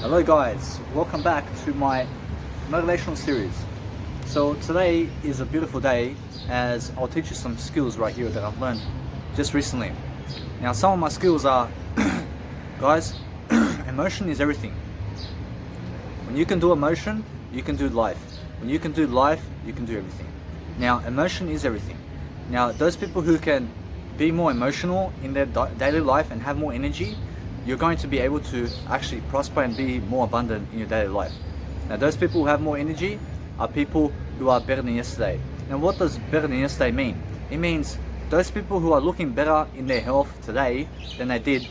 Hello guys, welcome back to my motivational series. So today is a beautiful day as I'll teach you some skills right here that I've learned just recently. Now some of my skills are, guys, emotion is everything. When you can do emotion, you can do life. When you can do life, you can do everything. Now emotion is everything. Now those people who can be more emotional in their daily life and have more energy, you're going to be able to actually prosper and be more abundant in your daily life. Now those people who have more energy are people who are better than yesterday. Now what does better than yesterday mean? It means those people who are looking better in their health today than they did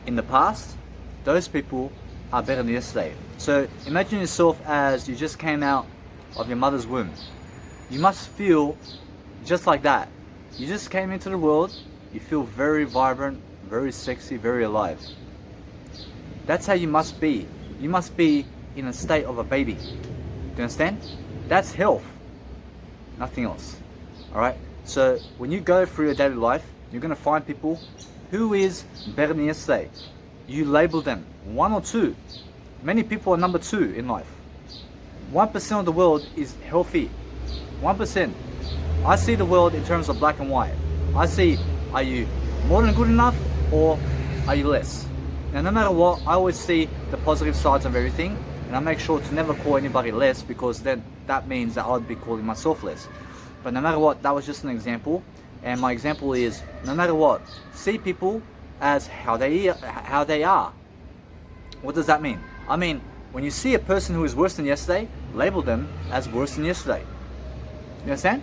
in the past, those people are better than yesterday. So imagine yourself as you just came out of your mother's womb. You must feel just like that. You just came into the world, you feel very vibrant, very sexy, very alive. That's how you must be. You must be in a state of a baby. Do you understand? That's health, nothing else. Alright? So when you go through your daily life, you're going to find people who is better than yesterday. You label them, 1 or 2. Many people are number 2 in life. 1% of the world is healthy. 1%. I see the world in terms of black and white. I see, are you more than good enough or are you less? Now no matter what, I always see the positive sides of everything, and I make sure to never call anybody less, because then that means that I would be calling myself less. But no matter what, that was just an example, and my example is, no matter what, see people as how they are. What does that mean? I mean, when you see a person who is worse than yesterday, label them as worse than yesterday. You understand?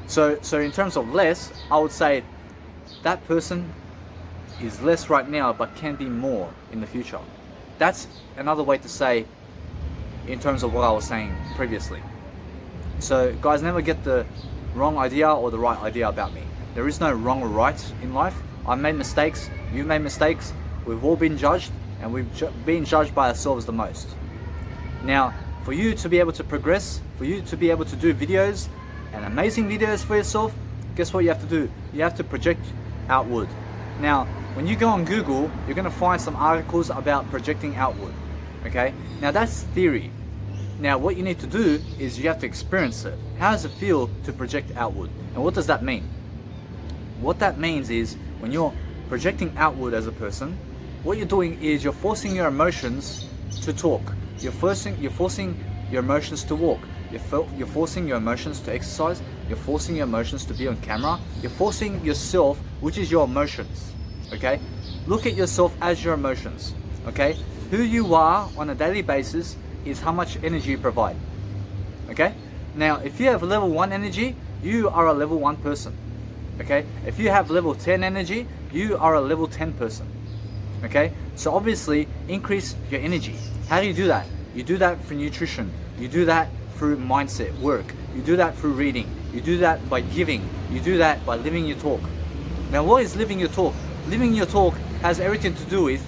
So in terms of less, I would say that person is less right now but can be more in the future. That's another way to say in terms of what I was saying previously. So guys, never get the wrong idea or the right idea about me. There is no wrong or right in life. I've made mistakes, you've made mistakes, we've all been judged, and we've been judged by ourselves the most. Now, for you to be able to progress, for you to be able to do videos and amazing videos for yourself, guess what you have to do? You have to project outward. Now, when you go on Google, you're going to find some articles about projecting outward. Okay? Now that's theory. Now what you need to do is you have to experience it. How does it feel to project outward? And what does that mean? What that means is when you're projecting outward as a person, what you're doing is you're forcing your emotions to talk. You're forcing your emotions to walk. You're forcing your emotions to exercise. You're forcing your emotions to be on camera. You're forcing yourself, which is your emotions. Okay? Look at yourself as your emotions. Okay? Who you are on a daily basis is how much energy you provide. Okay? Now, if you have level 1 energy, you are a level 1 person. Okay? If you have level 10 energy, you are a level 10 person. Okay? So obviously, increase your energy. How do you do that? You do that through nutrition. You do that through mindset work. You do that through reading. You do that by giving. You do that by living your talk. Now what is living your talk? Living your talk has everything to do with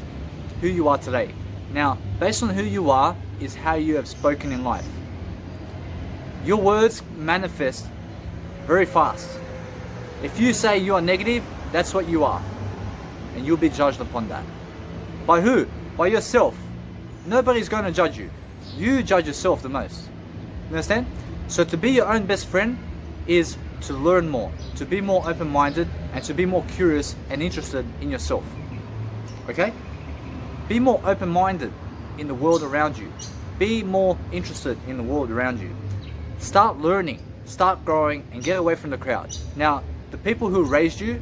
who you are today. Now, based on who you are is how you have spoken in life. Your words manifest very fast. If you say you are negative, that's what you are. And you'll be judged upon that. By who? By yourself. Nobody's going to judge you. You judge yourself the most. You understand? So to be your own best friend is to learn more, to be more open-minded, and to be more curious and interested in yourself. Okay? Be more open-minded in the world around you. Be more interested in the world around you. Start learning, start growing, and get away from the crowd. Now, the people who raised you,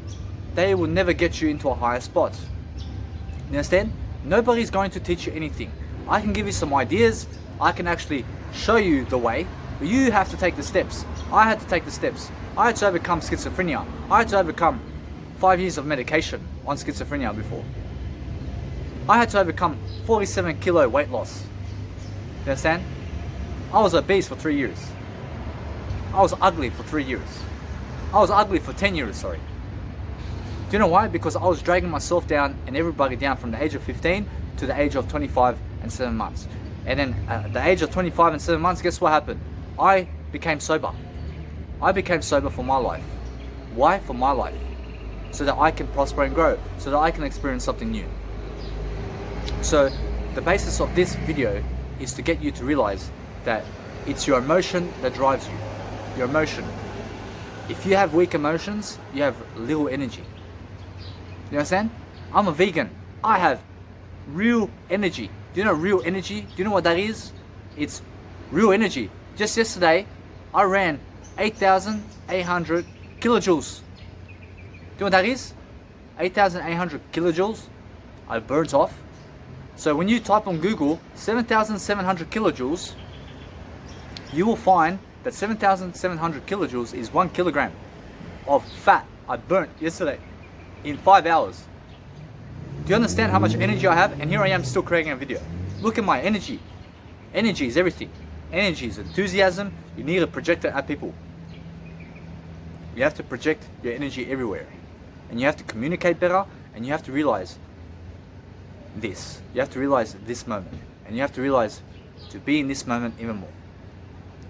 they will never get you into a higher spot. You understand? Nobody's going to teach you anything. I can give you some ideas, I can actually show you the way, but you have to take the steps. I had to take the steps. I had to overcome schizophrenia. I had to overcome 5 years of medication on schizophrenia before. I had to overcome 47 kilo weight loss. You understand? I was obese for 3 years. I was ugly for 3 years. I was ugly for 10 years, sorry. Do you know why? Because I was dragging myself down and everybody down from the age of 15 to the age of 25 and 7 months. And then at the age of 25 and 7 months, guess what happened? I became sober. I became sober for my life. Why? For my life. So that I can prosper and grow. So that I can experience something new. So the basis of this video is to get you to realize that it's your emotion that drives you. Your emotion. If you have weak emotions, you have little energy. You understand? I'm a vegan. I have real energy. Do you know real energy? Do you know what that is? It's real energy. Just yesterday, I ran 8,800 kilojoules. Do you know what that is? 8,800 kilojoules I burnt off. So when you type on Google 7,700 kilojoules, you will find that 7,700 kilojoules is 1 kilogram of fat I burnt yesterday in 5 hours. Do you understand how much energy I have? And here I am still creating a video. Look at my energy. Energy is everything. Energy is enthusiasm. You need to project it at people. You have to project your energy everywhere. And you have to communicate better, and you have to realize this. You have to realize this moment. And you have to realize to be in this moment even more.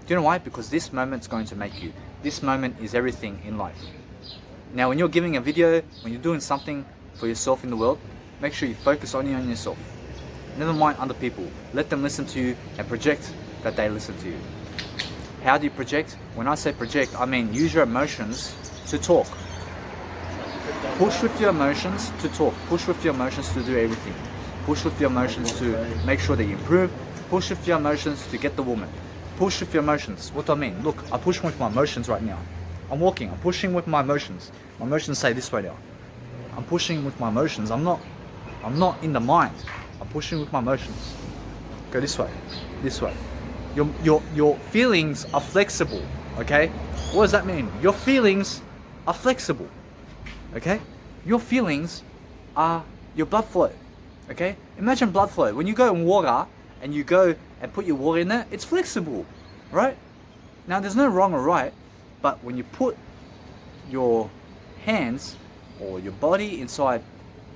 Do you know why? Because this moment's going to make you. This moment is everything in life. Now when you're giving a video, when you're doing something for yourself in the world, make sure you focus only on yourself. Never mind other people. Let them listen to you and project that they listen to you. How do you project? When I say project, I mean use your emotions to talk. Push with your emotions to talk. Push with your emotions to do everything. Push with your emotions to make sure that you improve. Push with your emotions to get the woman. Push with your emotions. What do I mean? Look, I'm pushing with my emotions right now. I'm walking. I'm pushing with my emotions. My emotions say this way now. I'm pushing with my emotions. I'm not in the mind. I'm pushing with my emotions. Go this way. This way. Your feelings are flexible. Okay? What does that mean? Your feelings are flexible. Okay? Your feelings are your blood flow. Okay? Imagine blood flow. When you go in water and you go and put your water in there, it's flexible. Right? Now there's no wrong or right, but when you put your hands or your body inside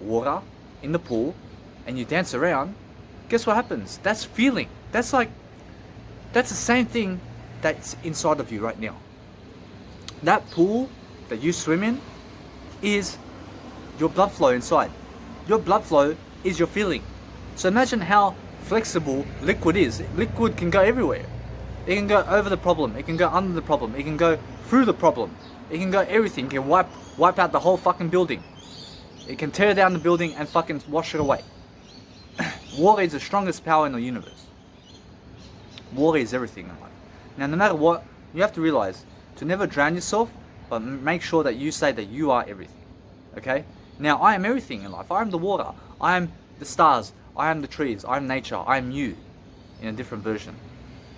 water in the pool and you dance around, guess what happens? That's feeling. That's the same thing that's inside of you right now. That pool that you swim in is your blood flow inside. Your blood flow is your feeling. So imagine how flexible liquid is. Liquid can go everywhere. It can go over the problem. It can go under the problem. It can go through the problem. It can go everything. It can wipe out the whole fucking building. It can tear down the building and fucking wash it away. Water is the strongest power in the universe. Water is everything in life. Now, no matter what, you have to realize to never drown yourself, but make sure that you say that you are everything. Okay? Now, I am everything in life. I am the water. I am the stars. I am the trees. I am nature. I am you in a different version.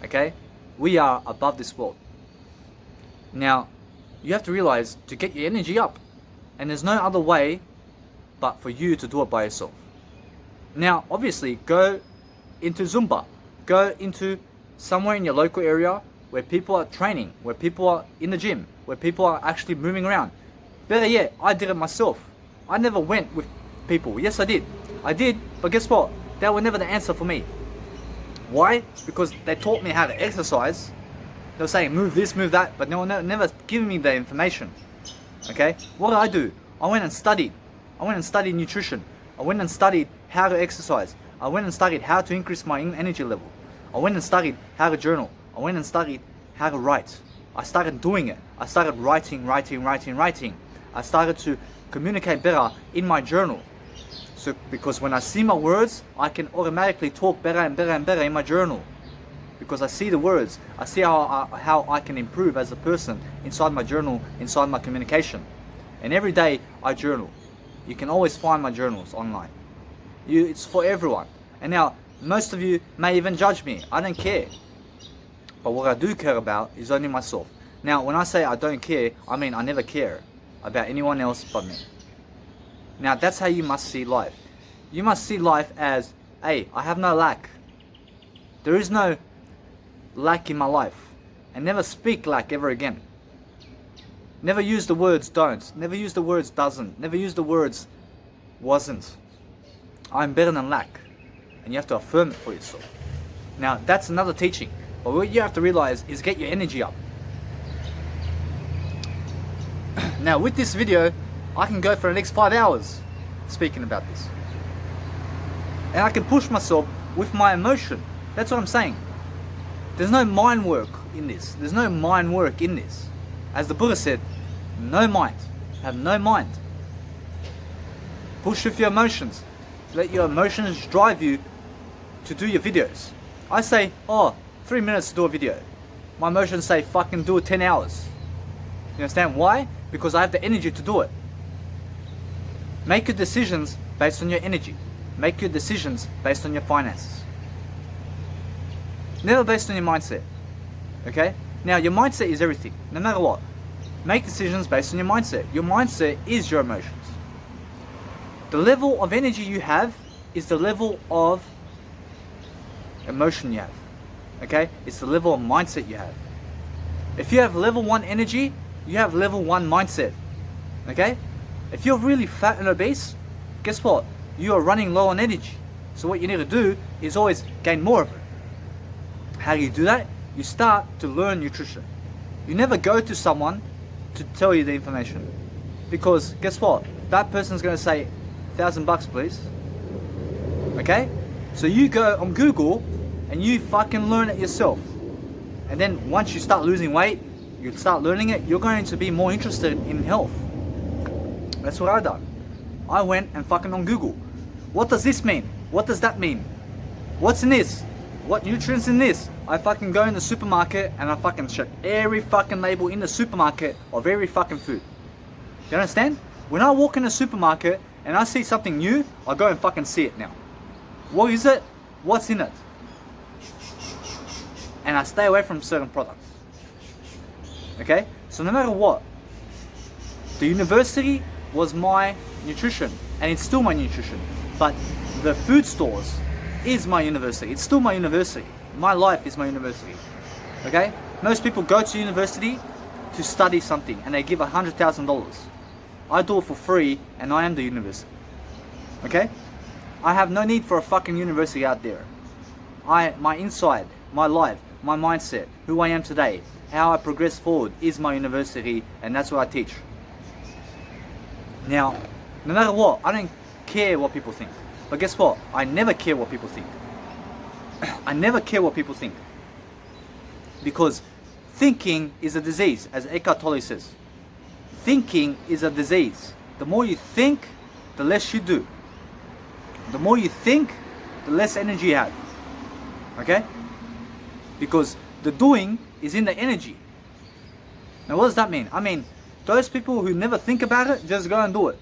Okay? We are above this world. Now, you have to realize to get your energy up. And there's no other way but for you to do it by yourself. Now, obviously, go into Zumba. Go into somewhere in your local area where people are training, where people are in the gym, where people are actually moving around. Better yet, I did it myself. I never went with people. Yes, I did. I did, but guess what? That was never the answer for me. Why? Because they taught me how to exercise. They were saying move this, move that, but no one never giving me the information. Okay? What did I do? I went and studied. I went and studied nutrition. I went and studied how to exercise. I went and studied how to increase my energy level. I went and studied how to journal. I went and studied how to write. I started doing it. I started writing. I started to communicate better in my journal. So, because when I see my words, I can automatically talk better and better and better in my journal. Because I see the words, I see how I can improve as a person inside my journal, inside my communication. And every day I journal. You can always find my journals online. It's for everyone. And now, most of you may even judge me. I don't care. But what I do care about is only myself. Now, when I say I don't care, I mean I never care about anyone else but me. Now, that's how you must see life. You must see life as, hey, I have no lack. There is no lack in my life. And never speak lack ever again. Never use the words don't. Never use the words doesn't. Never use the words wasn't. I'm better than lack. And you have to affirm it for yourself. Now, that's another teaching. But what you have to realize is get your energy up. Now, with this video, I can go for the next 5 hours speaking about this. And I can push myself with my emotion. That's what I'm saying. There's no mind work in this. There's no mind work in this. As the Buddha said, no mind. Have no mind. Push with your emotions. Let your emotions drive you to do your videos. I say, oh, 3 minutes to do a video. My emotions say, fucking do it 10 hours. You understand why? Because I have the energy to do it. Make your decisions based on your energy. Make your decisions based on your finances. Never based on your mindset. Okay? Now, your mindset is everything, no matter what. Make decisions based on your mindset. Your mindset is your emotions. The level of energy you have is the level of emotion you have. Okay? It's the level of mindset you have. If you have level 1 energy, you have level 1 mindset. Okay? If you're really fat and obese, guess what? You are running low on energy. So what you need to do is always gain more of it. How do you do that? You start to learn nutrition. You never go to someone to tell you the information. Because guess what? That person's going to say, $1,000 please. Okay? So you go on Google and you fucking learn it yourself. And then once you start losing weight, you start learning it, you're going to be more interested in health. That's what I done. I went and fucking on Google. What does this mean? What does that mean? What's in this? What nutrients in this? I fucking go in the supermarket and I fucking check every fucking label in the supermarket of every fucking food. You understand? When I walk in the supermarket and I see something new, I go and fucking see it now. What is it? What's in it? And I stay away from certain products. Okay? So no matter what, the university was my nutrition and it's still my nutrition. But the food stores is my university. It's still my university. My life is my university. Okay? Most people go to university to study something and they give $100,000. I do it for free and I am the university. Okay? I have no need for a fucking university out there. My inside, my life, my mindset, who I am today, how I progress forward is my university, and that's what I teach. Now, no matter what, I don't care what people think. But guess what? I never care what people think. I never care what people think. Because thinking is a disease, as Eckhart Tolle says. Thinking is a disease. The more you think, the less you do. The more you think, the less energy you have. Okay? Because the doing is in the energy. Now what does that mean? I mean, those people who never think about it, just go and do it.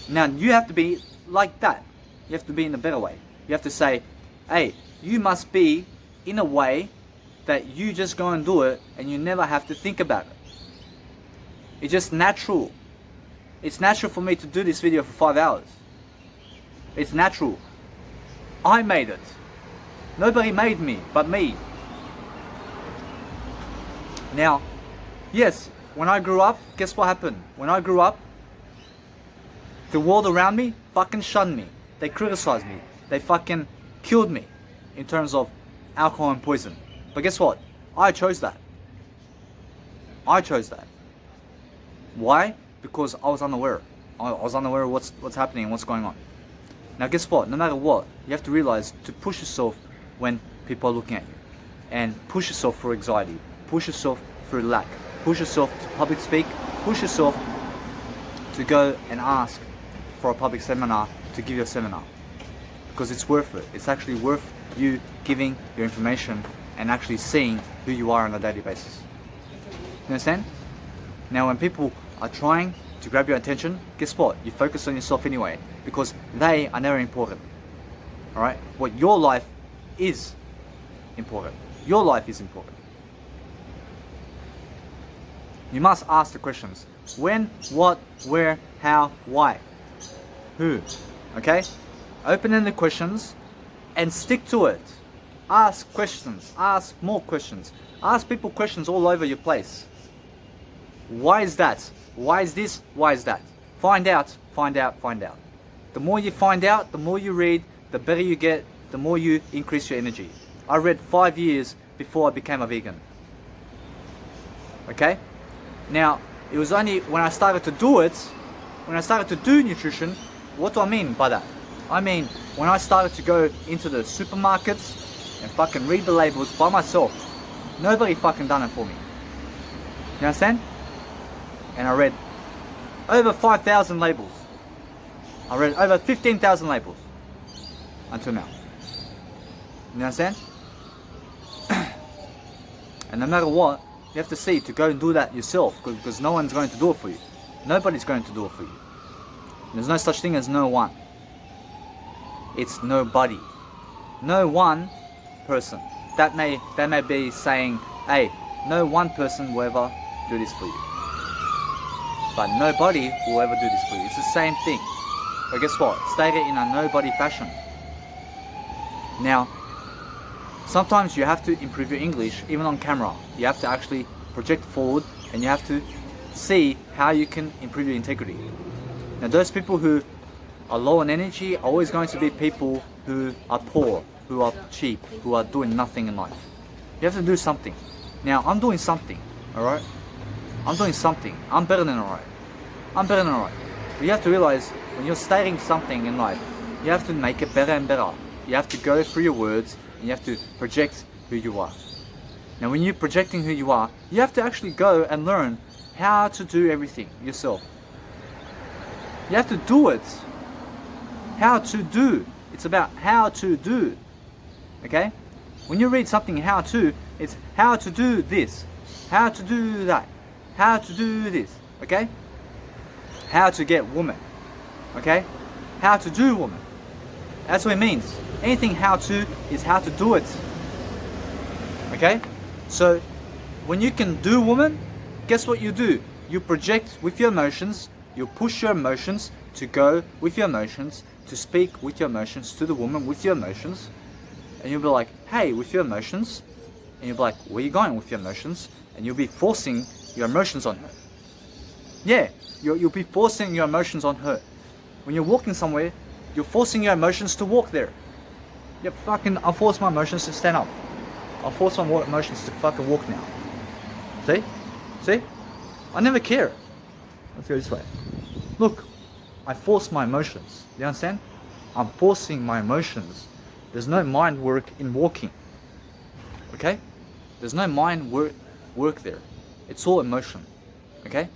Now you have to be like that. You have to be in a better way. You have to say, hey, you must be in a way that you just go and do it and you never have to think about it. It's just natural. It's natural for me to do this video for 5 hours. It's natural. I made it. Nobody made me but me. Now, yes, when I grew up, guess what happened? When I grew up, the world around me fucking shunned me. They criticized me. They fucking killed me in terms of alcohol and poison. But guess what? I chose that. I chose that. Why? Because I was unaware. I was unaware of what's happening and what's going on. Now guess what? No matter what, you have to realize to push yourself when people are looking at you. And push yourself through anxiety. Push yourself through lack. Push yourself to public speak. Push yourself to go and ask for a public seminar to give you a seminar. Because it's worth it. It's actually worth you giving your information and actually seeing who you are on a daily basis. You understand? Now when people are trying to grab your attention, guess what? You focus on yourself anyway, because they are never important. Alright? What your life is important. Your life is important. You must ask the questions. When, what, where, how, why, who. Okay? Open-ended questions and stick to it. Ask questions. Ask more questions. Ask people questions all over your place. Why is that? Why is this? Why is that? Find out, find out, find out. The more you find out, the more you read, the better you get, the more you increase your energy. I read 5 years before I became a vegan. Okay? Now, it was only when I started to do it, when I started to do nutrition, what do I mean by that? I mean, when I started to go into the supermarkets and fucking read the labels by myself, nobody fucking done it for me. You understand? And I read over 5,000 labels. I read over 15,000 labels until now. You understand? And no matter what, you have to see to go and do that yourself, because no one's going to do it for you. Nobody's going to do it for you. There's no such thing as no one. It's nobody. No one person. That may be saying, hey, no one person will ever do this for you. But nobody will ever do this for you. It's the same thing. But guess what? Stated in a nobody fashion. Now, sometimes you have to improve your English, even on camera. You have to actually project forward, and you have to see how you can improve your integrity. Now, those people who are low on energy are always going to be people who are poor, who are cheap, who are doing nothing in life. You have to do something. Now, I'm doing something, alright? I'm doing something. I'm better than alright. I'm better than alright. But you have to realize, when you're stating something in life, you have to make it better and better. You have to go through your words, and you have to project who you are. Now, when you're projecting who you are, you have to actually go and learn how to do everything yourself. You have to do it. How to do. It's about how to do. Okay? When you read something how to, it's how to do this, how to do that, how to do this. Okay? How to get woman. Okay? How to do woman. That's what it means. Anything how to is how to do it. Okay? So, when you can do woman, guess what you do? You project with your emotions, you push your emotions to go with your emotions, to speak with your emotions to the woman with your emotions, and you'll be like, hey, with your emotions, and you'll be like, where are you going with your emotions? And you'll be forcing your emotions on her. Yeah, you'll be forcing your emotions on her. When you're walking somewhere, you're forcing your emotions to walk there. Yeah, fucking, I'll force my emotions to stand up. I'll force my emotions to fucking walk now. See? See? I never care. Let's go this way. Look, I force my emotions. You understand? I'm forcing my emotions. There's no mind work in walking. Okay? There's no mind work there. It's all emotion. Okay?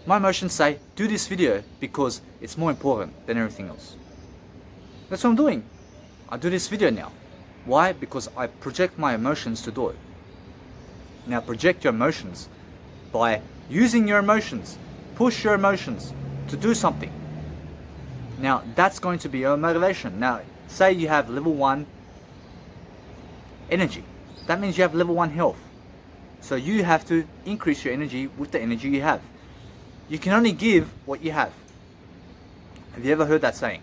My emotions say, do this video because it's more important than everything else. That's what I'm doing. I do this video now. Why? Because I project my emotions to do it. Now, project your emotions by using your emotions. Push your emotions to do something. Now, that's going to be your motivation. Now, say you have level 1 energy. That means you have level 1 health. So you have to increase your energy with the energy you have. You can only give what you have. Have you ever heard that saying?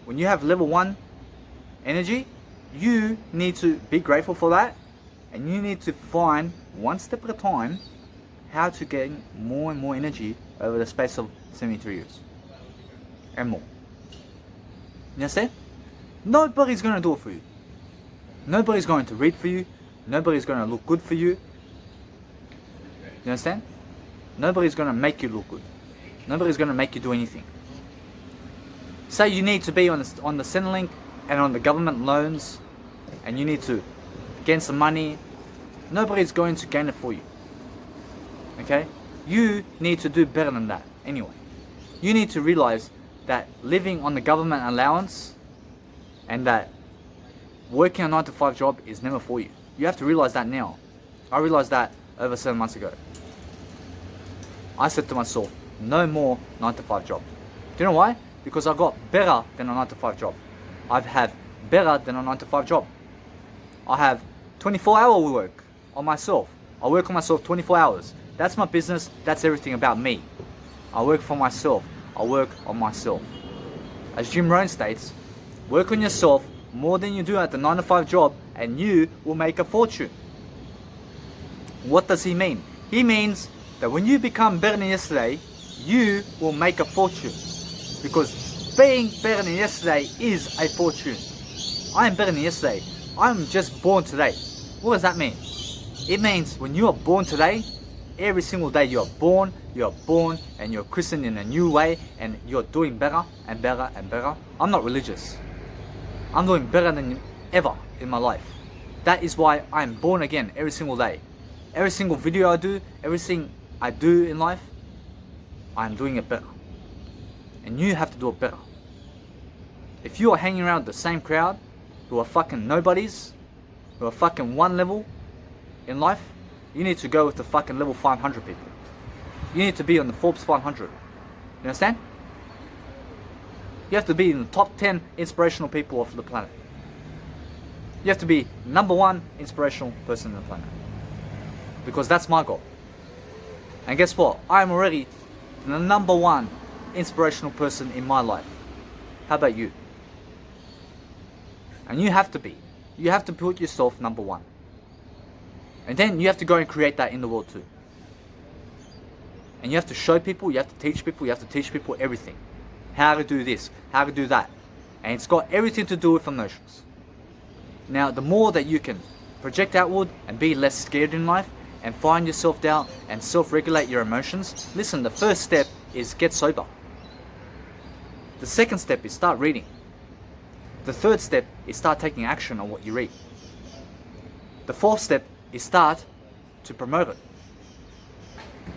When you have level 1 energy, you need to be grateful for that, and you need to find, one step at a time, how to gain more and more energy over the space of 73 years and more. You understand? Nobody's going to do it for you. Nobody's going to read for you. Nobody's going to look good for you. You understand? Nobody's going to make you look good. Nobody's going to make you do anything. Say you need to be on the Centrelink and on the government loans, and you need to gain some money. Nobody's going to gain it for you. Okay? You need to do better than that anyway. You need to realize that living on the government allowance and that working a 9-to-5 job is never for you. You have to realize that now. I realized that over 7 months ago. I said to myself, no more 9-to-5 job. Do you know why? Because I got better than a 9-to-5 job. I have better than a 9-to-5 job. I have 24-hour work on myself. I work on myself 24 hours. That's my business. That's everything about me. I work for myself. I work on myself. As Jim Rohn states, work on yourself more than you do at the 9-to-5 job, and you will make a fortune. What does he mean? He means that when you become better than yesterday, you will make a fortune. Because being better than yesterday is a fortune. I am better than yesterday. I'm just born today. What does that mean? It means when you are born today, Every single day you are born, and you're christened in a new way, and you're doing better and better and better. I'm not religious. I'm doing better than ever in my life. That is why I'm born again every single day. Every single video I do, everything I do in life, I'm doing it better. And you have to do it better. If you are hanging around the same crowd, who are fucking nobodies, who are fucking one level in life, you need to go with the fucking level 500 people. You need to be on the Forbes 500. You understand? You have to be in the top 10 inspirational people of the planet. You have to be #1 inspirational person on the planet. Because that's my goal. And guess what? I'm already the #1 inspirational person in my life. How about you? And you have to be. You have to put yourself #1. And then you have to go and create that in the world too. And you have to show people, you have to teach people everything. How to do this, how to do that. And it's got everything to do with emotions. Now, the more that you can project outward and be less scared in life and find yourself down and self-regulate your emotions, listen, the first step is get sober. The second step is start reading. The third step is start taking action on what you read. The fourth step is start to promote it.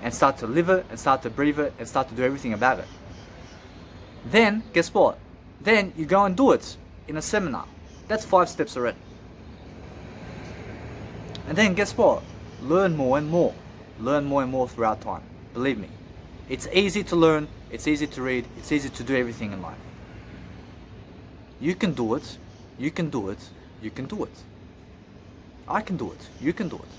And start to live it, and start to breathe it, and start to do everything about it. Then, guess what? Then you go and do it in a seminar. That's 5 steps already. And then guess what? Learn more and more. Learn more and more throughout time. Believe me. It's easy to learn, it's easy to read, it's easy to do everything in life. You can do it, you can do it, you can do it. I can do it, you can do it.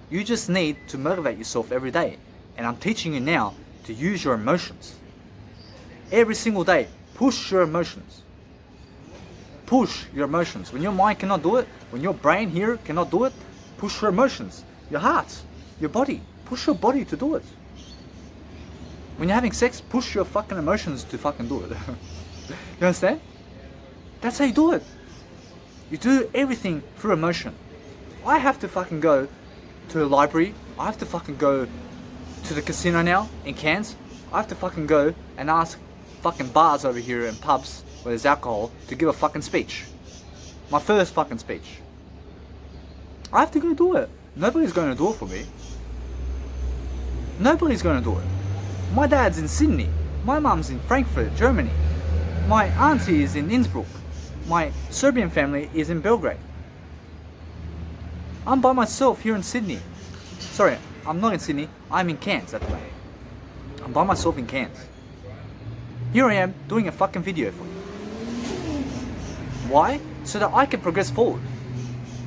You just need to motivate yourself every day. And I'm teaching you now to use your emotions. Every single day, push your emotions. Push your emotions. When your mind cannot do it, when your brain here cannot do it, push your emotions. Your heart, your body. Push your body to do it. When you're having sex, push your fucking emotions to fucking do it. You understand? That's how you do it. You do everything through emotion. I have to fucking go to the library. I have to fucking go to the casino now in Cairns. I have to fucking go and ask fucking bars over here and pubs where there's alcohol to give a fucking speech. My first fucking speech. I have to go do it. Nobody's going to do it for me. Nobody's going to do it. My dad's in Sydney. My mum's in Frankfurt, Germany. My auntie is in Innsbruck. My Serbian family is in Belgrade. I'm by myself here in Sydney. Sorry, I'm not in Sydney. I'm in Cairns, that way. I'm by myself in Cairns. Here I am doing a fucking video for you. Why? So that I can progress forward.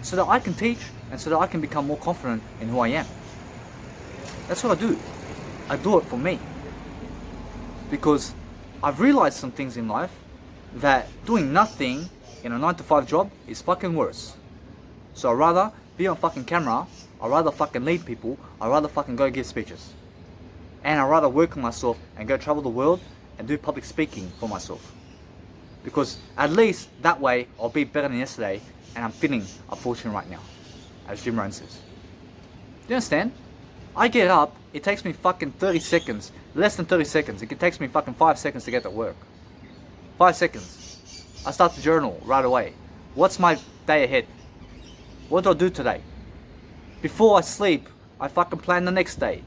So that I can teach and so that I can become more confident in who I am. That's what I do. I do it for me. Because I've realized some things in life that doing nothing in a 9-to-5 job is fucking worse. So I'd rather be on fucking camera, I'd rather fucking lead people, I'd rather fucking go give speeches. And I'd rather work on myself and go travel the world and do public speaking for myself. Because at least that way I'll be better than yesterday and I'm feeling a fortune right now, as Jim Rohn says. Do you understand? I get up, it takes me fucking 30 seconds, less than 30 seconds, it takes me fucking 5 seconds to get to work. 5 seconds. I start to journal right away. What's my day ahead? What do I do today? Before I sleep, I fucking plan the next day.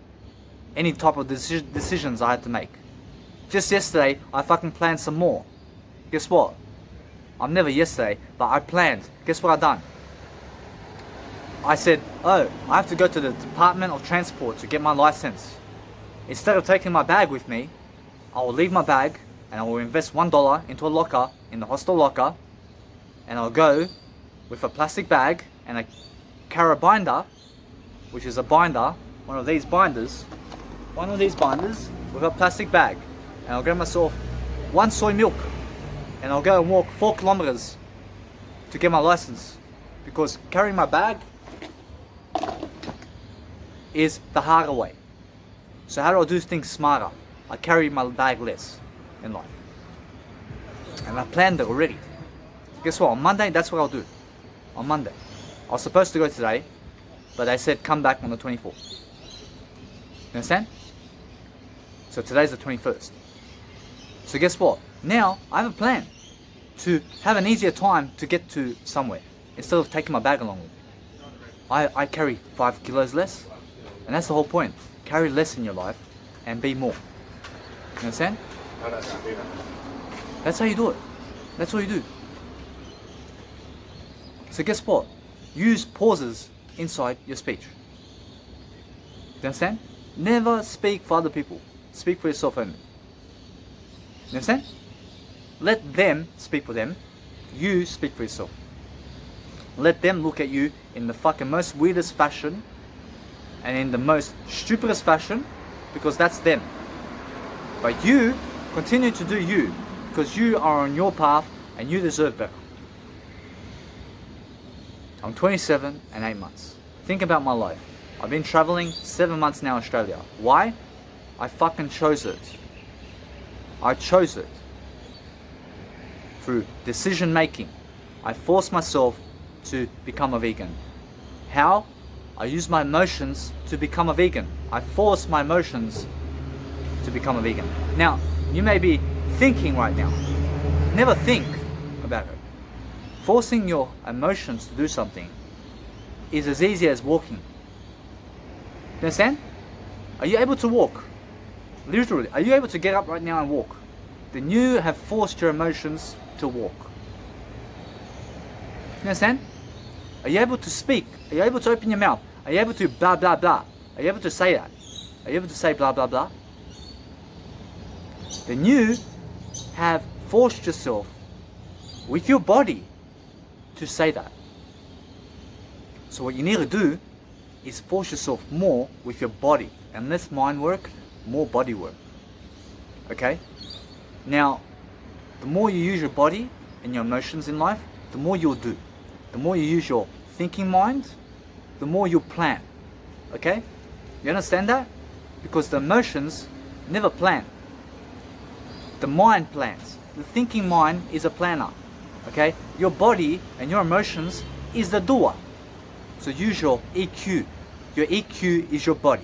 Any type of decisions I had to make. Just yesterday, I fucking planned some more. Guess what? I'm never yesterday, but I planned. Guess what I done? I said, oh, I have to go to the Department of Transport to get my license. Instead of taking my bag with me, I will leave my bag and I will invest $1 into a locker, in the hostel locker, and I'll go with a plastic bag and a carabinder, which is a binder, one of these binders with a plastic bag, and I'll get myself 1 soy milk and I'll go and walk 4 kilometers to get my license, because carrying my bag is the harder way. So how do I do things smarter? I carry my bag less in life. And I planned it already. Guess what? On Monday, that's what I'll do. On Monday. I was supposed to go today, but they said come back on the 24th. You understand? So today's the 21st. So guess what? Now I have a plan to have an easier time to get to somewhere instead of taking my bag along with me. I carry 5 kilos less, and that's the whole point. Carry less in your life and be more. You understand? That's how you do it. That's what you do. So guess what? Use pauses inside your speech. You understand? Never speak for other people. Speak for yourself only. You understand? Let them speak for them. You speak for yourself. Let them look at you in the fucking most weirdest fashion and in the most stupidest fashion, because that's them. But you continue to do you, because you are on your path and you deserve better. I'm 27 and 8 months. Think about my life. I've been traveling 7 months now in Australia. Why? I fucking chose it. I chose it. Through decision making. I forced myself to become a vegan. How? I used my emotions to become a vegan. I forced my emotions to become a vegan. Now, you may be thinking right now, never think about it. Forcing your emotions to do something is as easy as walking. You understand? Are you able to walk? Literally, are you able to get up right now and walk? Then you have forced your emotions to walk. You understand? Are you able to speak? Are you able to open your mouth? Are you able to blah blah blah? Are you able to say that? Are you able to say blah blah blah? Then you have forced yourself with your body to say that. So what you need to do is force yourself more with your body, and less mind work, more body work. Okay? Now, the more you use your body and your emotions in life, the more you'll do. The more you use your thinking mind, the more you'll plan. Okay? You understand that? Because the emotions never plan. The mind plans. The thinking mind is a planner. Okay? Your body and your emotions is the doer. So use your EQ. Your EQ is your body.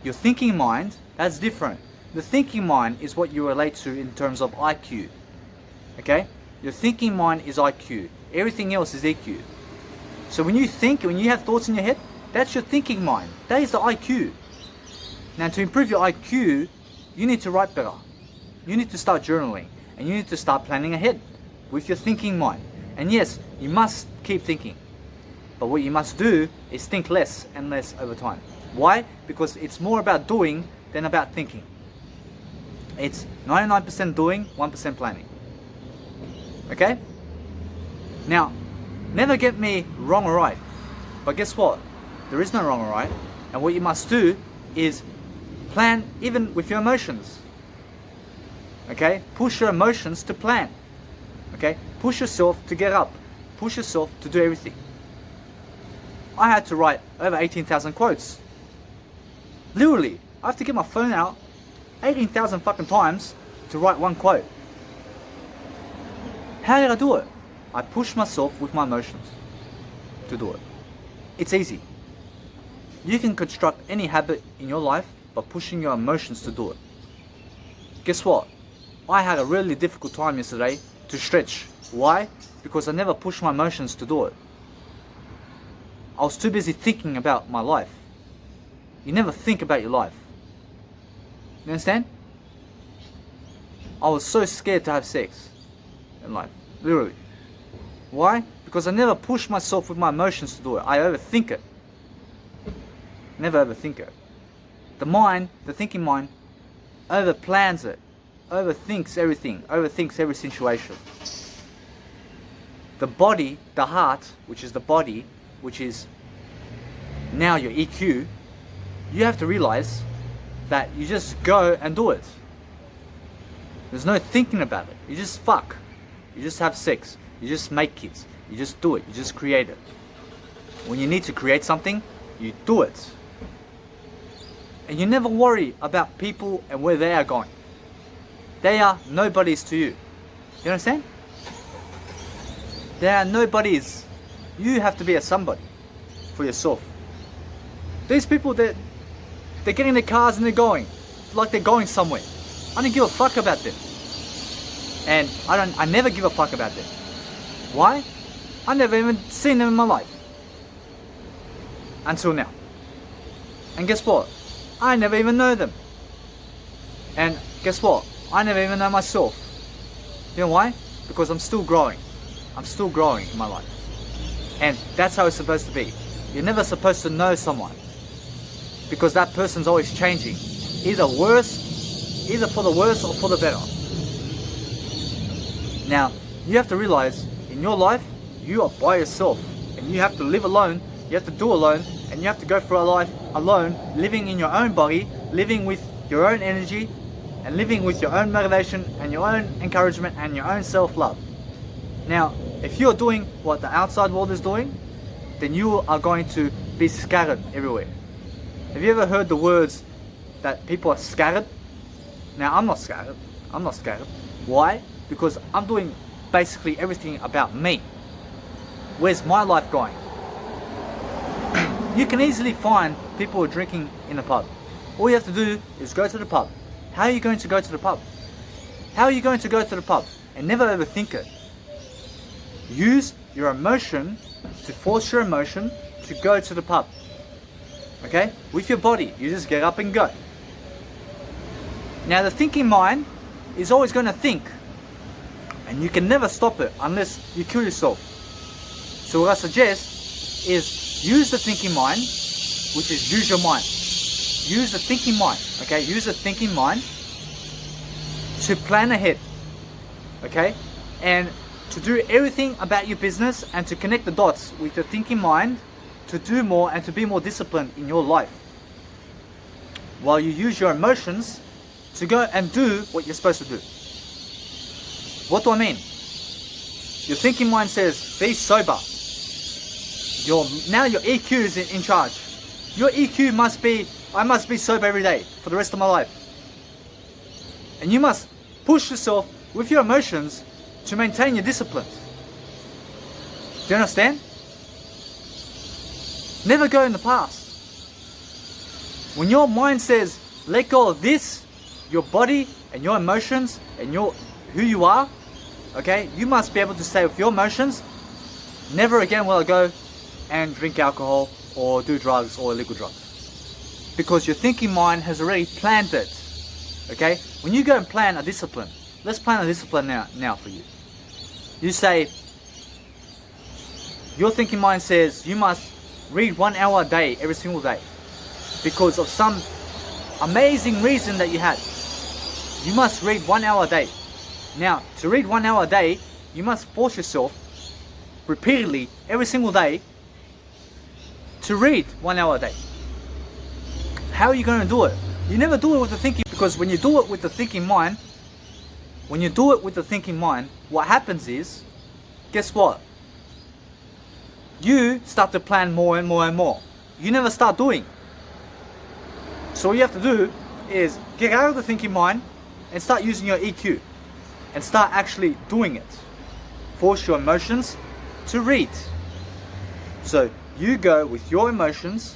Your thinking mind, that's different. The thinking mind is what you relate to in terms of IQ. Okay? Your thinking mind is IQ. Everything else is EQ. So when you think, when you have thoughts in your head, that's your thinking mind. That is the IQ. Now to improve your IQ, you need to write better. You need to start journaling. And you need to start planning ahead with your thinking mind. And yes, you must keep thinking. But what you must do is think less and less over time. Why? Because it's more about doing than about thinking. It's 99% doing, 1% planning. Okay? Now, never get me wrong or right. But guess what? There is no wrong or right. And what you must do is plan even with your emotions. Okay? Push your emotions to plan. Okay? Push yourself to get up. Push yourself to do everything. I had to write over 18,000 quotes. Literally, I have to get my phone out 18,000 fucking times to write one quote. How did I do it? I pushed myself with my emotions to do it. It's easy. You can construct any habit in your life by pushing your emotions to do it. Guess what? I had a really difficult time yesterday to stretch. Why? Because I never pushed my emotions to do it. I was too busy thinking about my life. You never think about your life. You understand? I was so scared to have sex in life. Literally. Why? Because I never push myself with my emotions to do it. I overthink it. Never overthink it. The mind, the thinking mind, overplans it. Overthinks everything. Overthinks every situation. The body, the heart, which is the body, which is now your EQ, you have to realize that you just go and do it. There's no thinking about it. You just fuck. You just have sex. You just make kids. You just do it. You just create it. When you need to create something, you do it. And you never worry about people and where they are going. They are nobodies to you. You understand? They are nobodies. You have to be a somebody for yourself. These people that They're getting in their cars and they're going. Like they're going somewhere. I don't give a fuck about them. And I never give a fuck about them. Why? I never even seen them in my life. Until now. And guess what? I never even know them. And guess what? I never even know myself. You know why? Because I'm still growing. I'm still growing in my life. And that's how it's supposed to be. You're never supposed to know someone. Because that person's always changing. Either for the worse or for the better. Now, you have to realize, in your life, you are by yourself. And you have to live alone, you have to do alone, and you have to go through a life alone, living in your own body, living with your own energy, and living with your own motivation, and your own encouragement, and your own self-love. Now, if you're doing what the outside world is doing, then you are going to be scattered everywhere. Have you ever heard the words that people are scattered? Now, I'm not scattered. I'm not scattered. Why? Because I'm doing basically everything about me. Where's my life going? You can easily find people who are drinking in a pub. All you have to do is go to the pub. How are you going to go to the pub? How are you going to go to the pub? And never overthink it. Use your emotion to force your emotion to go to the pub. Okay? With your body, you just get up and go. Now the thinking mind is always going to think. And you can never stop it unless you kill yourself. So what I suggest is use the thinking mind, which is use your mind. Use the thinking mind, okay? Use the thinking mind to plan ahead, okay? And to do everything about your business and to connect the dots with the thinking mind to do more and to be more disciplined in your life. While you use your emotions to go and do what you're supposed to do. What do I mean? Your thinking mind says, be sober. Now your EQ is in charge. Your EQ must be, I must be sober every day for the rest of my life. And you must push yourself with your emotions to maintain your discipline. Do you understand? Never go in the past. When your mind says, let go of this, your body and your emotions and who you are, okay, you must be able to say with your emotions, never again will I go and drink alcohol or do drugs or illegal drugs. Because your thinking mind has already planned it. Okay? When you go and plan a discipline, let's plan a discipline now for you. You say, your thinking mind says you must read 1 hour a day every single day. Because of some amazing reason that you had. You must read 1 hour a day. Now, to read 1 hour a day, you must force yourself repeatedly every single day to read 1 hour a day. How are you going to do it? You never do it with the thinking, because when you do it with the thinking mind, what happens is, guess what? You start to plan more and more and more. You never start doing. So what you have to do is get out of the thinking mind and start using your EQ and start actually doing it. Force your emotions to read. So you go with your emotions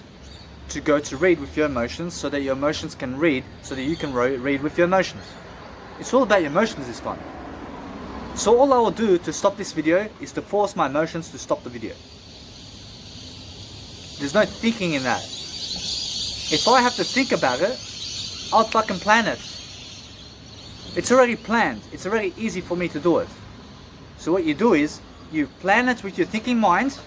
to go to read with your emotions so that your emotions can read so that you can read with your emotions. It's all about your emotions this time. So all I will do to stop this video is to force my emotions to stop the video. There's no thinking in that. If I have to think about it, I'll fucking plan it. It's already planned. It's already easy for me to do it. So what you do is, you plan it with your thinking mind,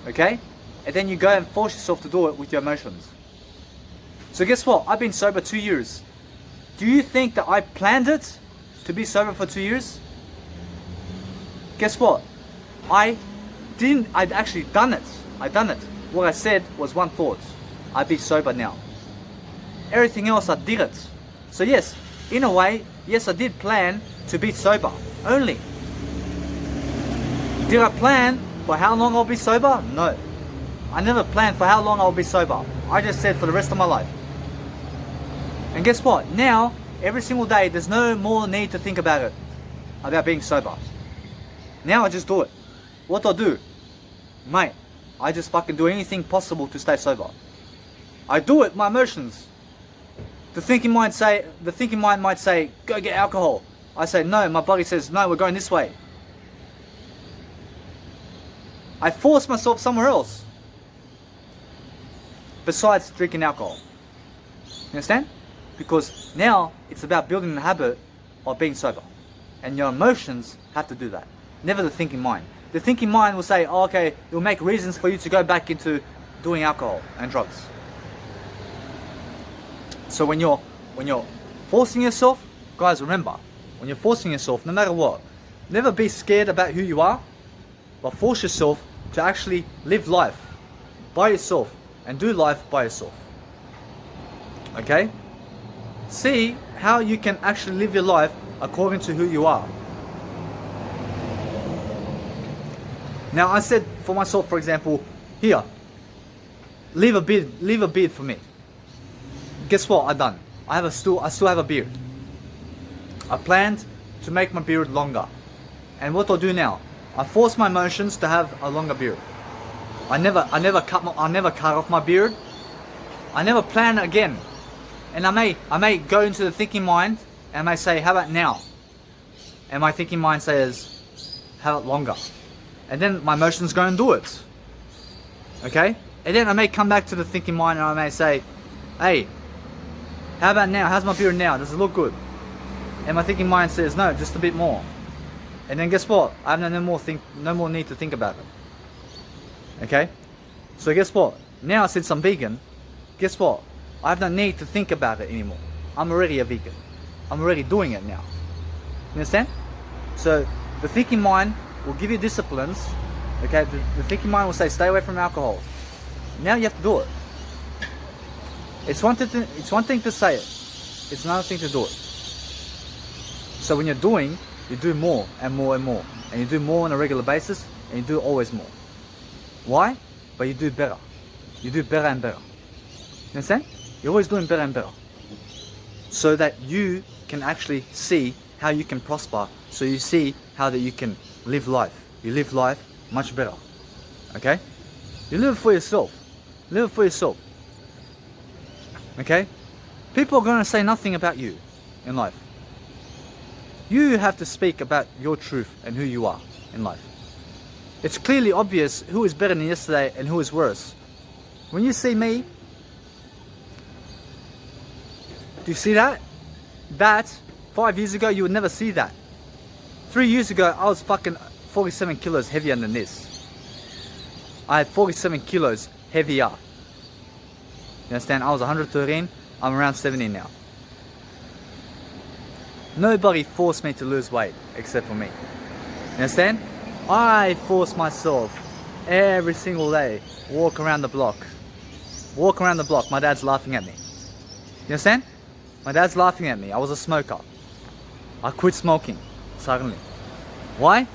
okay? And then you go and force yourself to do it with your emotions. So guess what? I've been sober 2 years. Do you think that I planned it to be sober for 2 years? Guess what? I'd actually done it. I'd done it. What I said was one thought. I'd be sober now. Everything else I did it. So yes, in a way, yes, I did plan to be sober. Only. Did I plan for how long I'll be sober? No. I never planned for how long I'll be sober. I just said for the rest of my life. And guess what? Now, every single day, there's no more need to think about it. About being sober. Now I just do it. What do I do? Mate, I just fucking do anything possible to stay sober. I do it, my emotions. The thinking mind might say, go get alcohol. I say, no, my body says, no, we're going this way. I force myself somewhere else. Besides drinking alcohol. You understand? Because now it's about building the habit of being sober. And your emotions have to do that. Never the thinking mind. The thinking mind will say, oh, okay, it will make reasons for you to go back into doing alcohol and drugs. So when you're forcing yourself, guys, remember, when you're forcing yourself, no matter what, never be scared about who you are, but force yourself to actually live life by yourself and do life by yourself. Okay? See how you can actually live your life according to who you are. Now I said for myself, for example, here, leave a beard for me. Guess what I done? I still have a beard. I planned to make my beard longer. And what I do now? I force my emotions to have a longer beard. I never cut off my beard. I never plan again. And I may go into the thinking mind and I may say, how about now? And my thinking mind says, have it longer. And then my emotions go and do it. Okay? And then I may come back to the thinking mind and I may say, hey, how about now? How's my beard now? Does it look good? And my thinking mind says, no, just a bit more. And then guess what? I have no more need to think about it. Okay? So guess what? Now since I'm vegan, guess what? I have no need to think about it anymore. I'm already a vegan. I'm already doing it now. You understand? So the thinking mind will give you disciplines. Okay? The thinking mind will say, stay away from alcohol. Now you have to do it. It's one thing to say it. It's another thing to do it. So when you're doing, you do more and more and more. And you do more on a regular basis, and you do always more. Why? But you do better. You do better and better. You understand? You're always doing better and better. So that you can actually see how you can prosper. So you see how that you can live life. You live life much better. Okay? You live it for yourself. Live it for yourself. Okay? People are going to say nothing about you in life. You have to speak about your truth and who you are in life. It's clearly obvious who is better than yesterday and who is worse. When you see me, do you see that? That, 5 years ago, you would never see that. 3 years ago, I was fucking 47 kilos heavier than this. I had 47 kilos heavier. You understand? I was 113, I'm around 70 now. Nobody forced me to lose weight except for me. You understand? I force myself every single day. Walk around the block. Walk around the block. My dad's laughing at me. You understand? My dad's laughing at me. I was a smoker. I quit smoking suddenly. Why?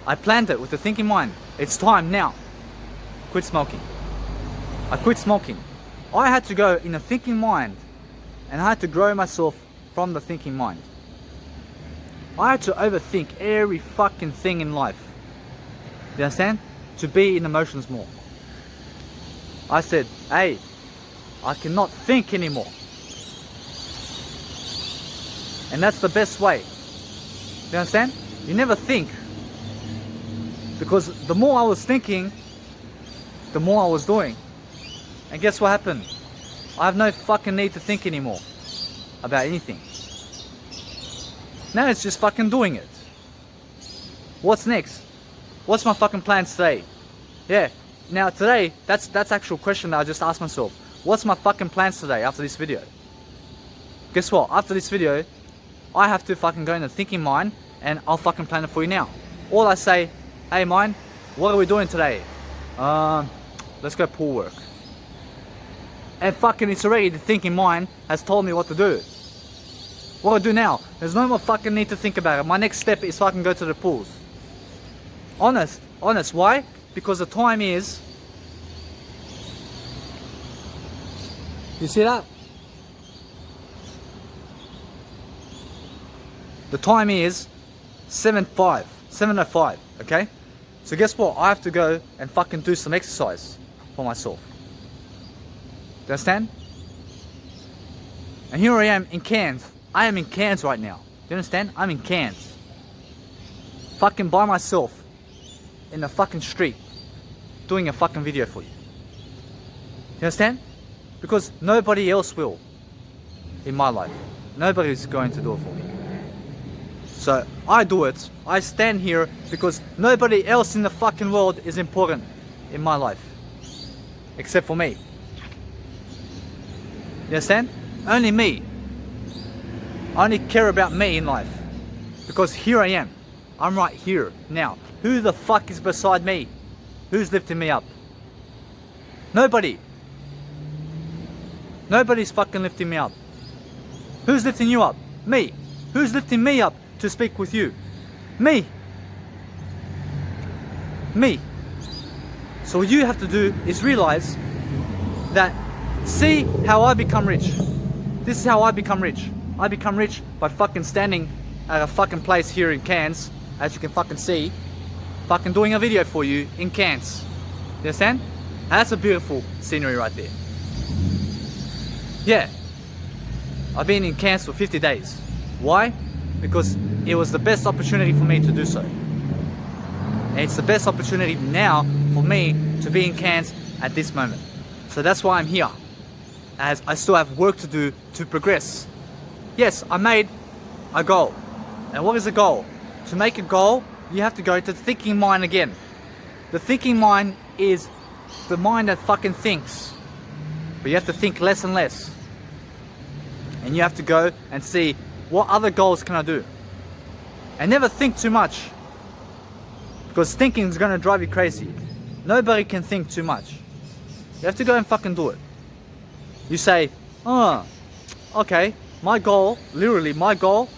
I planned it with the thinking mind. It's time now. Quit smoking. I quit smoking. I had to go in a thinking mind, and I had to grow myself from the thinking mind. I had to overthink every fucking thing in life. You understand? To be in emotions more. I said, hey, I cannot think anymore. And that's the best way. You understand? You never think. Because the more I was thinking, the more I was doing. And guess what happened? I have no fucking need to think anymore about anything. Now it's just fucking doing it. What's next? What's my fucking plans today? Yeah. Now today, that's actual question that I just asked myself. What's my fucking plans today after this video? Guess what? After this video, I have to fucking go in the thinking mind and I'll fucking plan it for you now. All I say, hey mind, what are we doing today? Let's go pool work. And fucking it's already the thinking mind has told me what to do. What do I do now? There's no more fucking need to think about it. My next step is fucking go to the pools. Honest. Why? Because the time is... You see that? The time is 7:05, okay? So guess what? I have to go and fucking do some exercise for myself. You understand? And here I am in Cairns. I am in Cairns right now. Do you understand? I'm in Cairns. Fucking by myself. In the fucking street. Doing a fucking video for you. You understand? Because nobody else will. In my life. Nobody's going to do it for me. So I do it. I stand here because nobody else in the fucking world is important in my life. Except for me. You understand? Only me. I only care about me in life. Because here I am. I'm right here, now. Who the fuck is beside me? Who's lifting me up? Nobody. Nobody's fucking lifting me up. Who's lifting you up? Me. Who's lifting me up to speak with you? Me. Me. So what you have to do is realize that, see how I become rich. This is how I become rich. I become rich by fucking standing at a fucking place here in Cairns, as you can fucking see, fucking doing a video for you in Cairns. You understand? That's a beautiful scenery right there. Yeah. I've been in Cairns for 50 days. Why? Because it was the best opportunity for me to do so. And it's the best opportunity now for me to be in Cairns at this moment. So that's why I'm here. As I still have work to do to progress. Yes, I made a goal. And what is a goal? To make a goal, you have to go to the thinking mind again. The thinking mind is the mind that fucking thinks. But you have to think less and less. And you have to go and see, what other goals can I do? And never think too much. Because thinking is going to drive you crazy. Nobody can think too much. You have to go and fucking do it. You say, oh, okay, my goal, literally my goal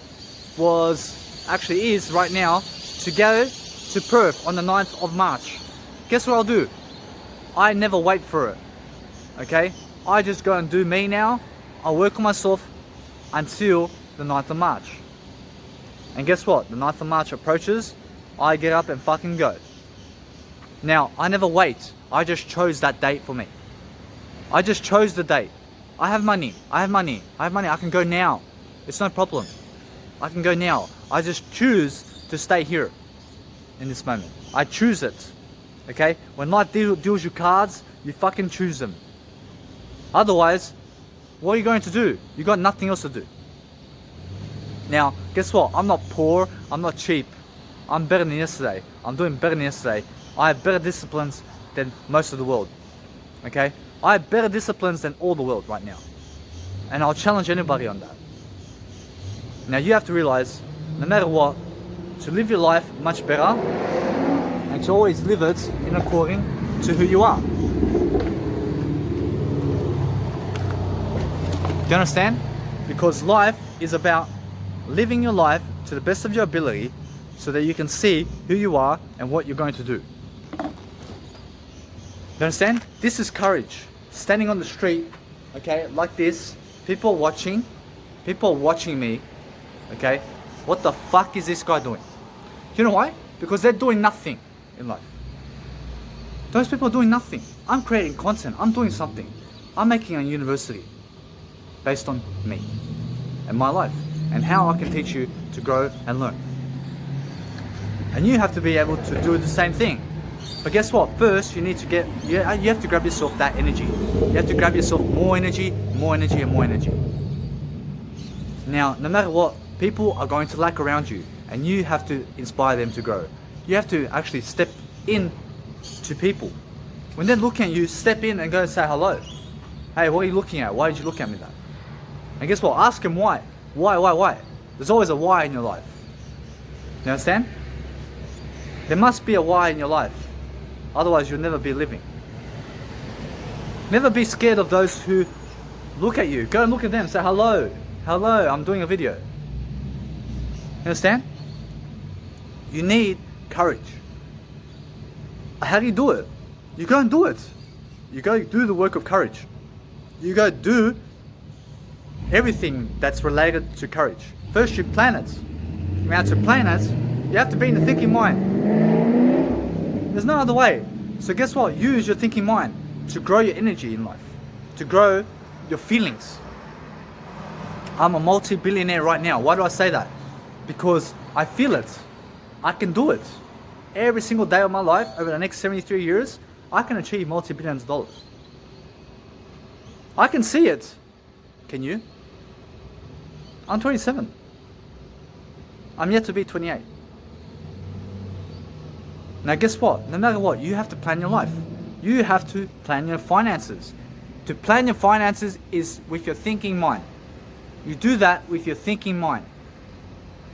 actually is right now to go to Perth on the 9th of March. Guess what I'll do? I never wait for it. Okay? I just go and do me now. I'll work on myself until the 9th of March. And guess what? The 9th of March approaches, I get up and fucking go. Now, I never wait. I just chose that date for me. I just chose the date. I have money. I can go now. It's no problem. I can go now. I just choose to stay here in this moment. I choose it. Okay? When life deals you cards, you fucking choose them. Otherwise, what are you going to do? You got nothing else to do. Now, guess what? I'm not poor. I'm not cheap. I'm better than yesterday. I'm doing better than yesterday. I have better disciplines than most of the world. Okay? I have better disciplines than all the world right now. And I'll challenge anybody on that. Now you have to realize, no matter what, to live your life much better, and to always live it in according to who you are. Do you understand? Because life is about living your life to the best of your ability so that you can see who you are and what you're going to do. You understand? This is courage. Standing on the street, okay, like this, people watching me, okay, what the fuck is this guy doing? You know why? Because they're doing nothing in life. Those people are doing nothing. I'm creating content, I'm doing something. I'm making a university based on me and my life and how I can teach you to grow and learn. And you have to be able to do the same thing. But guess what? First, you have to grab yourself that energy. You have to grab yourself more energy, more energy, and more energy. Now, no matter what, people are going to lack around you, and you have to inspire them to grow. You have to actually step in to people. When they're looking at you, step in and go and say hello. Hey, what are you looking at? Why did you look at me that? And guess what? Ask them why. Why? There's always a why in your life. You understand? There must be a why in your life. Otherwise, you'll never be living. Never be scared of those who look at you. Go and look at them. Say hello. Hello, I'm doing a video. You understand? You need courage. How do you do it? You go and do it. You go do the work of courage. You go do everything that's related to courage. First, you plan it. Now, to plan it, you have to be in the thinking mind. There's no other way. So guess what? Use your thinking mind to grow your energy in life, to grow your feelings. I'm a multi-billionaire right now. Why do I say that? Because I feel it. I can do it. Every single day of my life, over the next 73 years, I can achieve multi-billions of dollars. I can see it. Can you? I'm 27. I'm yet to be 28. Now guess what? No matter what, you have to plan your life. You have to plan your finances. To plan your finances is with your thinking mind. You do that with your thinking mind.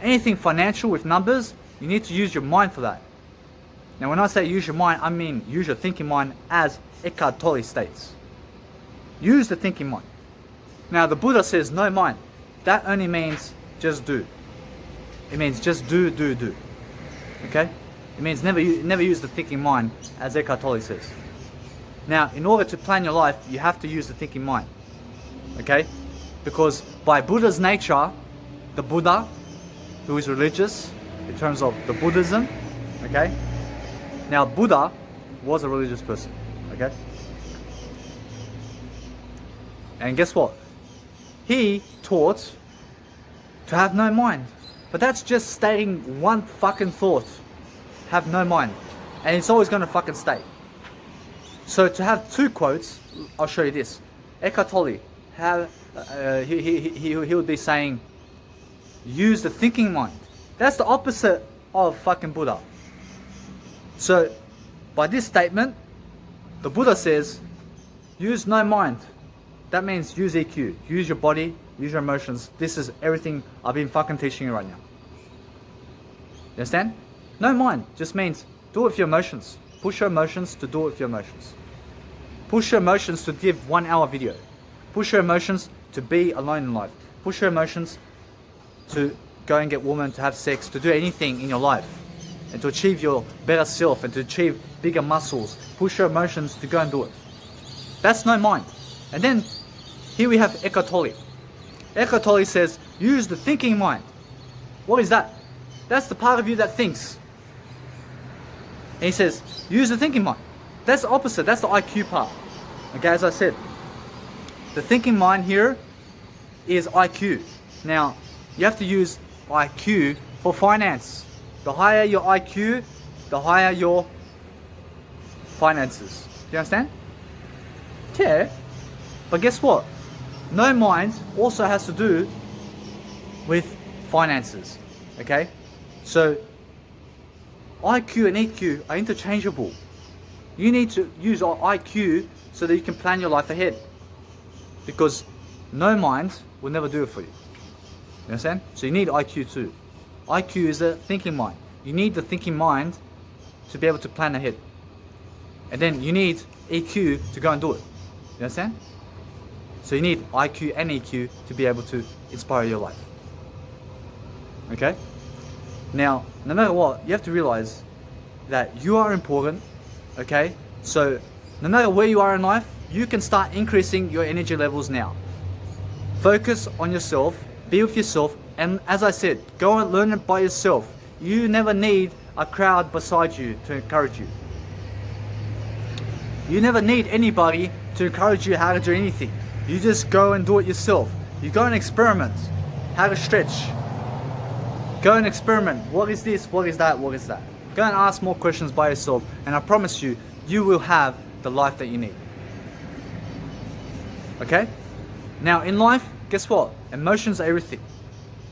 Anything financial with numbers, you need to use your mind for that. Now when I say use your mind, I mean use your thinking mind as Eckhart Tolle states. Use the thinking mind. Now the Buddha says no mind. That only means just do. It means just do. Okay? It means never use the thinking mind as Eckhart Tolle says. Now in order to plan your life, you have to use the thinking mind. Okay? Because by Buddha's nature, the Buddha, who is religious in terms of the Buddhism, okay? Now Buddha was a religious person, okay? And guess what? He taught to have no mind. But that's just stating one fucking thought. Have no mind. And it's always gonna fucking stay. So to have two quotes, I'll show you this. Eckhart Tolle, he would be saying, use the thinking mind. That's the opposite of fucking Buddha. So by this statement, the Buddha says, use no mind. That means use EQ. Use your body, use your emotions. This is everything I've been fucking teaching you right now. You understand? No mind just means do it with your emotions. Push your emotions to do it with your emotions. Push your emotions to give 1 hour video. Push your emotions to be alone in life. Push your emotions to go and get women, to have sex, to do anything in your life. And to achieve your better self and to achieve bigger muscles. Push your emotions to go and do it. That's no mind. And then here we have Eckhart Tolle. Eckhart Tolle says, use the thinking mind. What is that? That's the part of you that thinks. And he says, use the thinking mind. That's the opposite. That's the IQ part. Okay, as I said, the thinking mind here is IQ. Now, you have to use IQ for finance. The higher your IQ, the higher your finances. Do you understand? Yeah. But guess what? No mind also has to do with finances. Okay? So, IQ and EQ are interchangeable. You need to use IQ so that you can plan your life ahead. Because no mind will never do it for you. You understand? So you need IQ too. IQ is a thinking mind. You need the thinking mind to be able to plan ahead. And then you need EQ to go and do it. You understand? So you need IQ and EQ to be able to inspire your life. Okay? Now, no matter what, you have to realize that you are important. Okay? So, no matter where you are in life, you can start increasing your energy levels now. Focus on yourself, be with yourself, and as I said, go and learn it by yourself. You never need a crowd beside you to encourage you. You never need anybody to encourage you how to do anything. You just go and do it yourself. You go and experiment how to stretch. Go and experiment. What is this? What is that? What is that? Go and ask more questions by yourself, and I promise you, you will have the life that you need. Okay? Now, in life, guess what? Emotions are everything.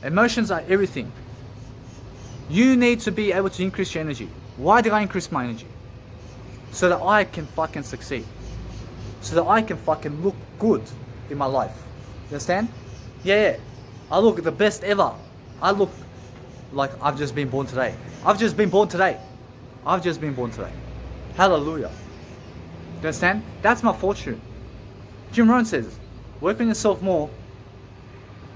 Emotions are everything. You need to be able to increase your energy. Why did I increase my energy? So that I can fucking succeed. So that I can fucking look good in my life. You understand? Yeah. I look the best ever. I look like I've just been born today. I've just been born today. I've just been born today. Hallelujah. You understand? That's my fortune. Jim Rohn says, work on yourself more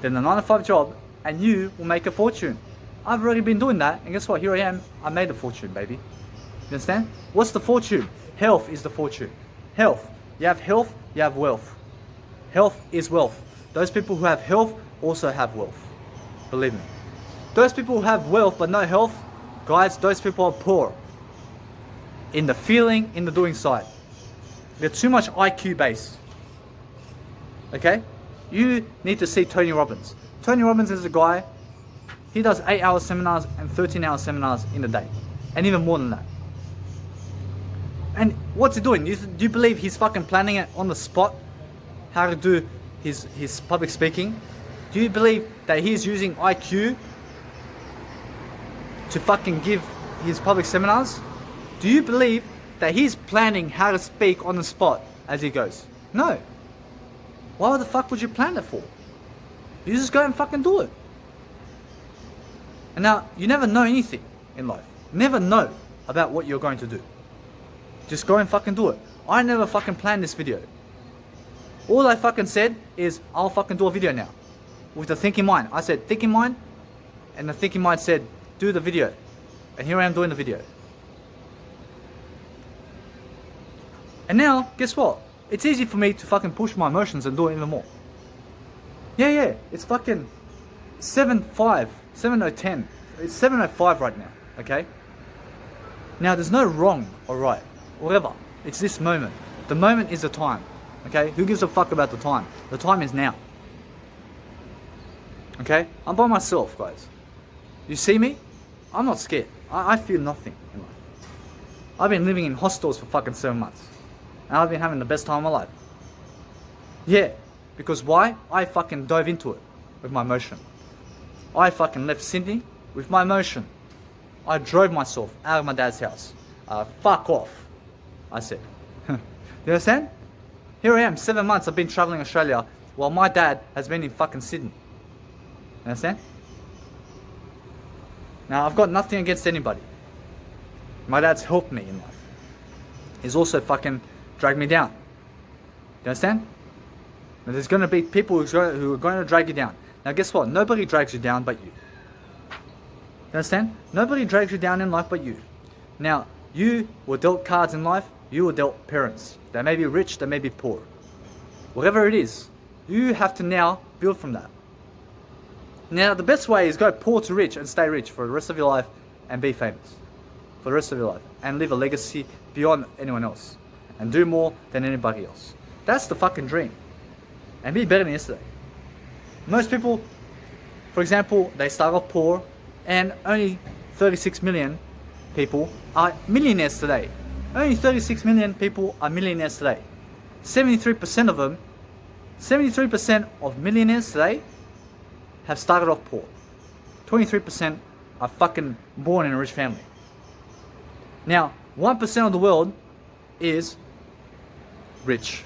than the 9-to-5 job and you will make a fortune. I've already been doing that, and guess what? Here I am. I made a fortune, baby. You understand? What's the fortune? Health is the fortune. Health. You have health, you have wealth. Health is wealth. Those people who have health also have wealth. Believe me. Those people who have wealth but no health, guys, those people are poor. In the feeling, in the doing side. They're too much IQ based. Okay? You need to see Tony Robbins. Tony Robbins is a guy, he does 8-hour seminars and 13-hour seminars in a day. And even more than that. And what's he doing? Do you believe he's fucking planning it on the spot? How to do his public speaking? Do you believe that he's using IQ to fucking give his public seminars? Do you believe that he's planning how to speak on the spot as he goes? No. Why the fuck would you plan it for? You just go and fucking do it. And now, you never know anything in life. Never know about what you're going to do. Just go and fucking do it. I never fucking planned this video. All I fucking said is, I'll fucking do a video now. With the thinking mind. I said, thinking mind. And the thinking mind said, do the video. And here I am doing the video. And now, guess what? It's easy for me to fucking push my emotions and do it even more. Yeah, it's fucking 7:05, 7:10. It's 7:05 right now, okay? Now, there's no wrong or right, whatever. It's this moment. The moment is the time, okay? Who gives a fuck about the time? The time is now. Okay? I'm by myself, guys. You see me? I'm not scared. I feel nothing in life. I've been living in hostels for fucking 7 months. And I've been having the best time of my life. Yeah. Because why? I fucking dove into it with my emotion. I fucking left Sydney with my emotion. I drove myself out of my dad's house. Fuck off, I said. You understand? Here I am, 7 months I've been traveling Australia while my dad has been in fucking Sydney. You understand? Now, I've got nothing against anybody. My dad's helped me in life. He's also fucking dragged me down. You understand? Now, there's going to be people who are going to drag you down. Now, guess what? Nobody drags you down but you. You understand? Nobody drags you down in life but you. Now, you were dealt cards in life. You were dealt parents. They may be rich, they may be poor. Whatever it is, you have to now build from that. Now, the best way is go poor to rich and stay rich for the rest of your life and be famous for the rest of your life and leave a legacy beyond anyone else and do more than anybody else. That's the fucking dream. And be better than yesterday. Most people, for example, they start off poor and only 36 million people are millionaires today. Only 36 million people are millionaires today. 73% of them, 73% of millionaires today have started off poor. 23% are fucking born in a rich family. Now, 1% of the world is rich.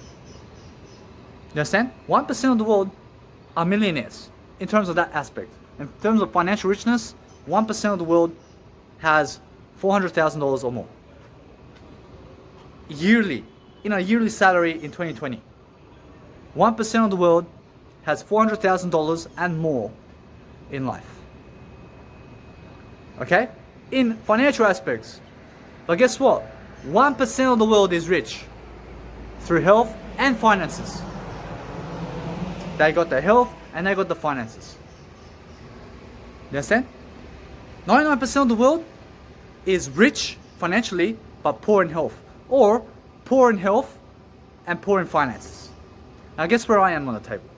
You understand? 1% of the world are millionaires in terms of that aspect. In terms of financial richness, 1% of the world has $400,000 or more. Yearly, in a yearly salary in 2020. 1% of the world has $400,000 and more in life. Okay? In financial aspects. But guess what? 1% of the world is rich through health and finances. They got the health and they got the finances. You understand? 99% of the world is rich financially but poor in health. Or poor in health and poor in finances. Now guess where I am on the table?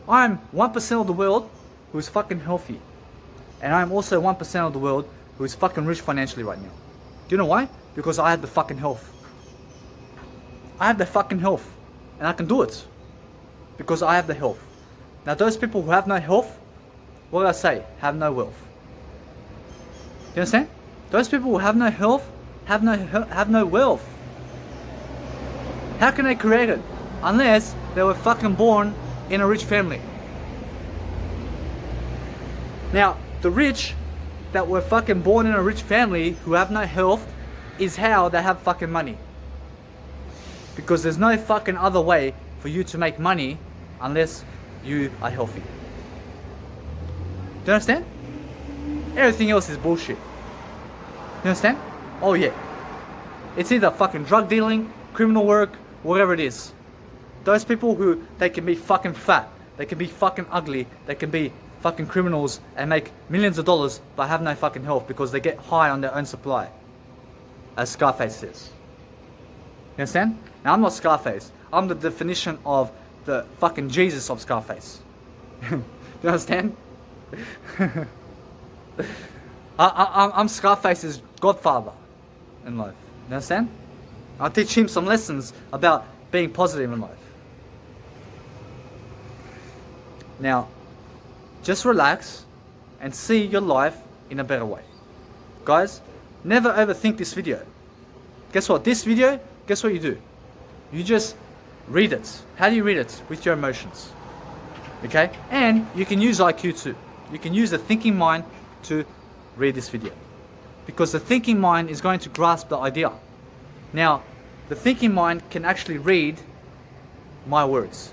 I'm 1% of the world who's fucking healthy. And I'm also 1% of the world who's fucking rich financially right now. Do you know why? Because I have the fucking health. I have the fucking health. And I can do it. Because I have the health. Now those people who have no health, what do I say? Have no wealth. Do you understand? Those people who have no health, have no wealth. How can they create it? Unless they were fucking born in a rich family. Now, the rich that were fucking born in a rich family who have no health is how they have fucking money. Because there's no fucking other way for you to make money unless you are healthy. Do you understand? Everything else is bullshit. You understand? Oh yeah. It's either fucking drug dealing, criminal work, whatever it is. Those people who, they can be fucking fat, they can be fucking ugly, they can be fucking criminals and make millions of dollars but have no fucking health because they get high on their own supply. As Scarface says. You understand? Now I'm not Scarface. I'm the definition of the fucking Jesus of Scarface. You understand? I'm Scarface's godfather in life. You understand? I'll teach him some lessons about being positive in life. Now, just relax and see your life in a better way. Guys, never overthink this video. Guess what? This video, guess what you do? You just read it. How do you read it? With your emotions. Okay? And you can use IQ too. You can use the thinking mind to read this video. Because the thinking mind is going to grasp the idea. Now, the thinking mind can actually read my words.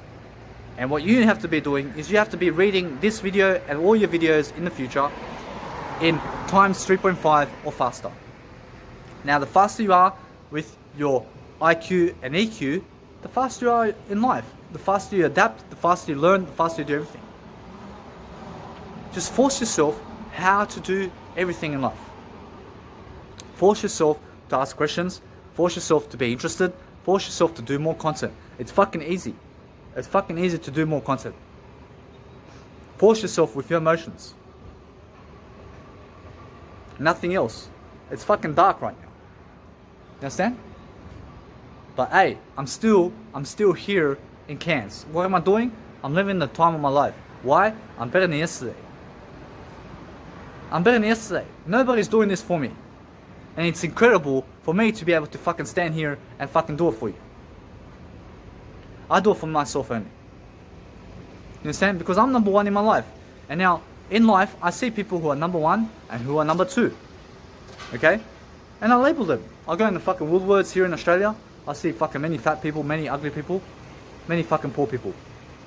And what you have to be doing is you have to be reading this video and all your videos in the future in times 3.5 or faster. Now, the faster you are with your IQ and EQ, the faster you are in life. The faster you adapt, the faster you learn, the faster you do everything. Just force yourself how to do everything in life. Force yourself to ask questions. Force yourself to be interested. Force yourself to do more content. It's fucking easy. It's fucking easy to do more content. Force yourself with your emotions. Nothing else. It's fucking dark right now. You understand? But hey, I'm still here in Cairns. What am I doing? I'm living the time of my life. Why? I'm better than yesterday. I'm better than yesterday. Nobody's doing this for me. And it's incredible for me to be able to fucking stand here and fucking do it for you. I do it for myself only. You understand? Because I'm number one in my life. And now, in life, I see people who are number one and who are number two. Okay? And I label them. I'll go in the fucking Woolworths here in Australia. I see fucking many fat people, many ugly people, many fucking poor people.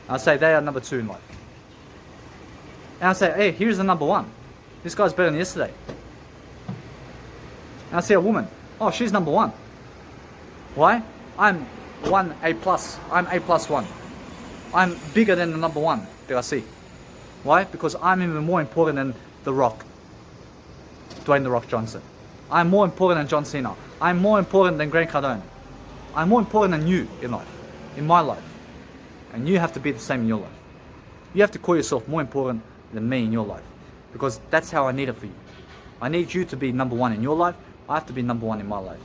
I say they are number two in life. And I say, hey, here's the number one. This guy's better than yesterday. And I see a woman. Oh, she's number one. Why? I'm 1A+. I'm A+1. I'm bigger than the number one that I see. Why? Because I'm even more important than The Rock. Dwayne The Rock Johnson. I'm more important than John Cena. I'm more important than Grant Cardone. I'm more important than you in life. In my life. And you have to be the same in your life. You have to call yourself more important than me in your life. Because that's how I need it for you. I need you to be number one in your life. I have to be number one in my life.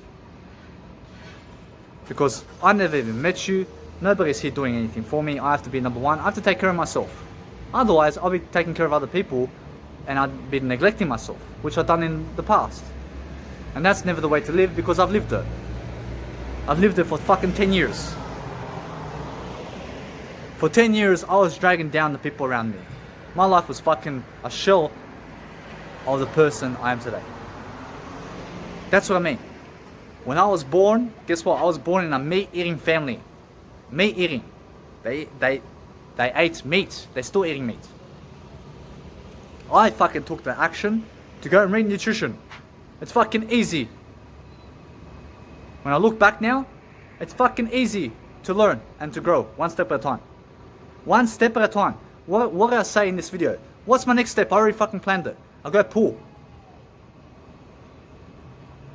Because I never even met you. Nobody's here doing anything for me. I have to be number one. I have to take care of myself. Otherwise, I'll be taking care of other people and I'd be neglecting myself, which I've done in the past. And that's never the way to live because I've lived it. I've lived it for fucking 10 years. For 10 years, I was dragging down the people around me. My life was fucking a shell of the person I am today. That's what I mean. When I was born, guess what? I was born in a meat-eating family. Meat-eating. They ate meat. They're still eating meat. I fucking took the action to go and read nutrition. It's fucking easy. When I look back now, it's fucking easy to learn and to grow one step at a time. One step at a time. What did I say in this video? What's my next step? I already fucking planned it. I'll go pool.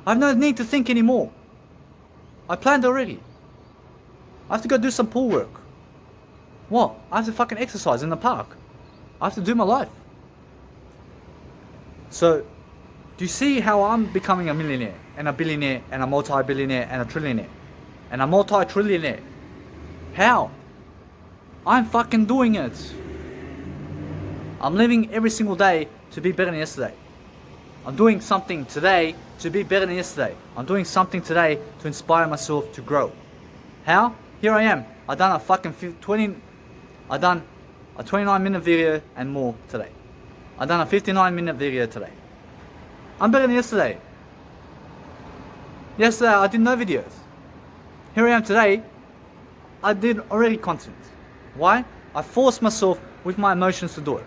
I have no need to think anymore. I planned already. I have to go do some pool work. What? I have to fucking exercise in the park. I have to do my life. So, do you see how I'm becoming a millionaire and a billionaire and a multi-billionaire and a trillionaire and a multi-trillionaire? How? I'm fucking doing it. I'm living every single day to be better than yesterday. I'm doing something today to be better than yesterday. I'm doing something today to inspire myself to grow. How? Here I am. I've done a fucking 29-minute video and more today. I've done a 59-minute video today. I'm better than yesterday. Yesterday I did no videos. Here I am today. I did already content. Why? I forced myself with my emotions to do it.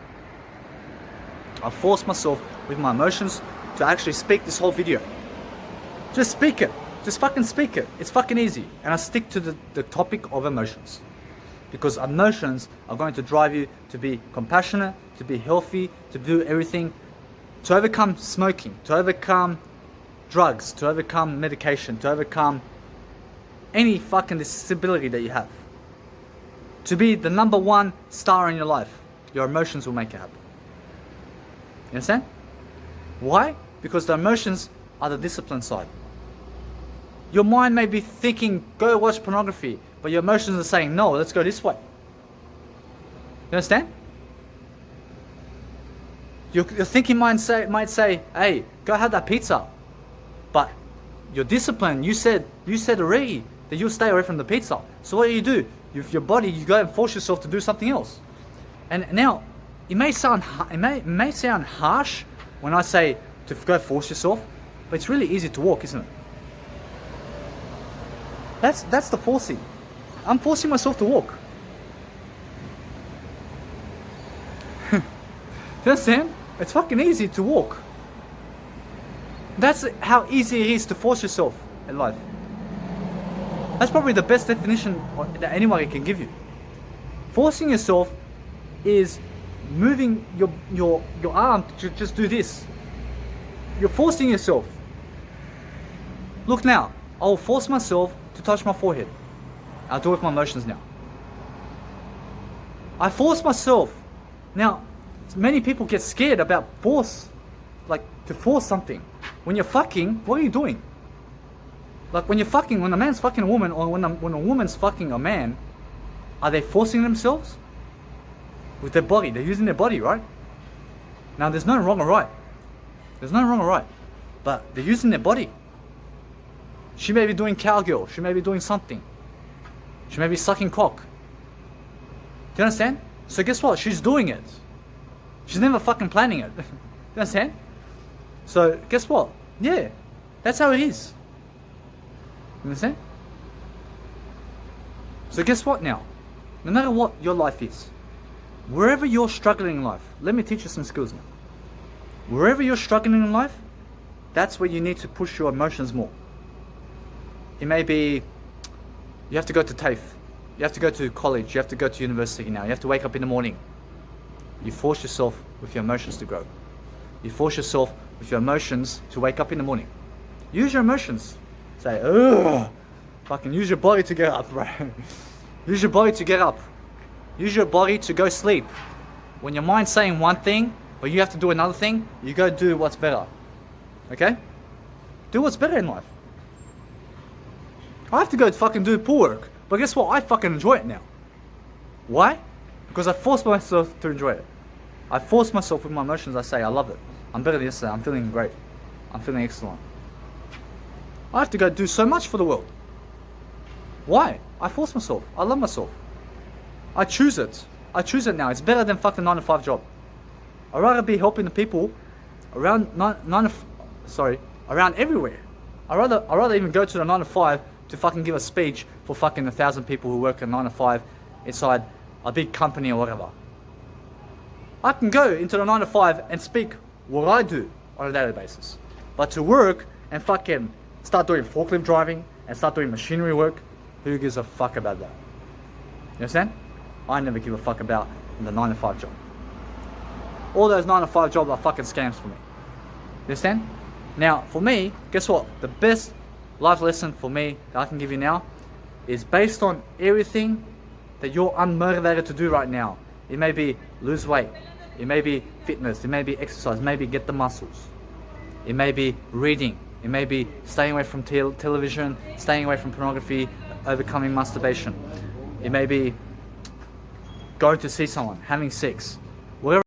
I forced myself with my emotions to actually speak this whole video. Just speak it. Just fucking speak it. It's fucking easy. And I stick to the topic of emotions. Because emotions are going to drive you to be compassionate, to be healthy, to do everything, to overcome smoking, to overcome drugs, to overcome medication, to overcome any fucking disability that you have. To be the number one star in your life, your emotions will make it happen. You understand? Why? Because the emotions are the discipline side. Your mind may be thinking, go watch pornography, but your emotions are saying, no, let's go this way. You understand? Your thinking mind might say, hey, go have that pizza. But your discipline, you said already that you'll stay away from the pizza. So what do? With your body, you go and force yourself to do something else. And now, it may sound harsh when I say to go force yourself, but it's really easy to walk, isn't it? That's the forcing. I'm forcing myself to walk. You understand? It's fucking easy to walk. That's how easy it is to force yourself in life. That's probably the best definition that anybody can give you. Forcing yourself is moving your arm to just do this. You're forcing yourself. Look now, I'll force myself to touch my forehead. I'll do it with my emotions now. I force myself. Now, many people get scared about force, like to force something. When you're fucking, what are you doing? Like when a man's fucking a woman, or when a woman's fucking a man, are they forcing themselves? With their body, they're using their body, right? Now there's no wrong or right. There's no wrong or right. But they're using their body. She may be doing cowgirl, she may be doing something. She may be sucking cock. Do you understand? So guess what? She's doing it. She's never fucking planning it. Do you understand? So guess what? Yeah, that's how it is. You understand? So guess what now? No matter what your life is, wherever you're struggling in life, let me teach you some skills now. Wherever you're struggling in life, that's where you need to push your emotions more. It may be you have to go to TAFE, you have to go to college, you have to go to university now, you have to wake up in the morning. You force yourself with your emotions to grow. You force yourself with your emotions to wake up in the morning. Use your emotions. Say, ugh, fucking use your body to get up, right? Use your body to get up. Use your body to go sleep. When your mind's saying one thing, but you have to do another thing, you go do what's better. Okay? Do what's better in life. I have to go fucking do pool work, but guess what? I fucking enjoy it now. Why? Because I force myself to enjoy it. I force myself with my emotions. I say, I love it. I'm better than yesterday. I'm feeling great. I'm feeling excellent. I have to go do so much for the world. Why? I force myself. I love myself. I choose it. I choose it now. It's better than fucking 9-to-5 job. I'd rather be helping the people around around everywhere. I'd rather even go to the 9-to-5 to fucking give a speech for fucking 1,000 people who work at 9-to-5 inside a big company or whatever. I can go into the 9-to-5 and speak what I do on a daily basis. But to work and fucking start doing forklift driving and start doing machinery work, who gives a fuck about that? You understand? I never give a fuck about the 9-to-5 job. All those 9-to-5 jobs are fucking scams for me. You understand? Now, for me, guess what? The best life lesson for me that I can give you now is based on everything that you're unmotivated to do right now. It may be lose weight. It may be fitness. It may be exercise. It may be get the muscles. It may be reading. It may be staying away from television, staying away from pornography, overcoming masturbation. It may be going to see someone, having sex.